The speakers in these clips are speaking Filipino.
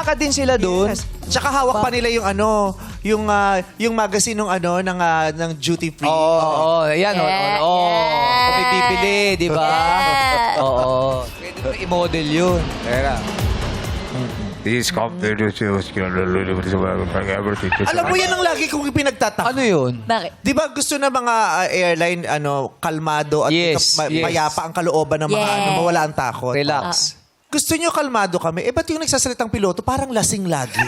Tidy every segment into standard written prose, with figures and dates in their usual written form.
naglalakad din sila doon. Yes. Tsaka hawak pa nila yung yung magazine ng ng duty free. Oo, ayan. Yeah, Oo. yeah. Kung may bibili, di ba? Yeah. Oo. Pwede mo i-model yun. Teka. These competitions, everything. Alam mo yan ang lagi kong pinagtataka. Ano yun? Bakit? Di ba gusto na mga airline kalmado at Yes, yes. payapa ang kalooban ng mga Yes. mawala ang takot? Relax. Gusto nyo kalmado kami? Ba't yung nagsasalitang piloto parang lasing lagi?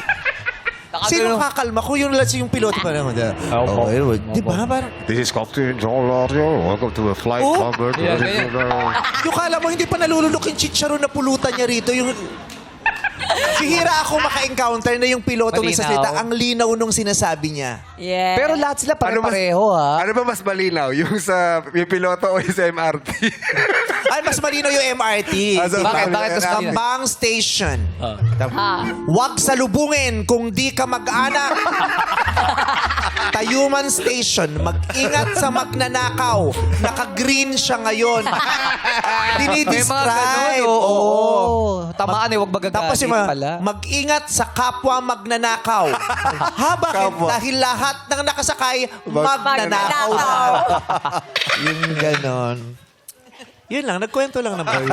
Sino kakalma ko yung lasing yung piloto? Parang, di ba? Parang, This is Captain John Lario. Welcome to the flight Oh. cover. yung kala mo hindi pa nalulunok yung chicharon na pulutan niya rito. Yung Sihira ako maka-encounter na yung piloto Malinaw. nagsasalita. Ang linaw nung sinasabi niya. Yeah. Pero lahat sila pare-pareho, ha? Ano ba mas malinaw? Yung sa yung piloto o yung sa MRT? Ay, mas malinaw yung MRT. Bakit mas malinaw? Kambang Station. Huwag salubungin kung di ka mag-anak. Tayuman Station. Mag-ingat sa magnanakaw. Naka-green siya ngayon. May mga ganun, Dinidescribe. oo. Tamaan eh, huwag Tapos magagalit yung pala. mag-ingat sa kapwa magnanakaw. Bakit? Kapwa. Dahil lahat ng nakasakay, magnanakaw. Yung ganon. Yun lang, nagkwento lang naman.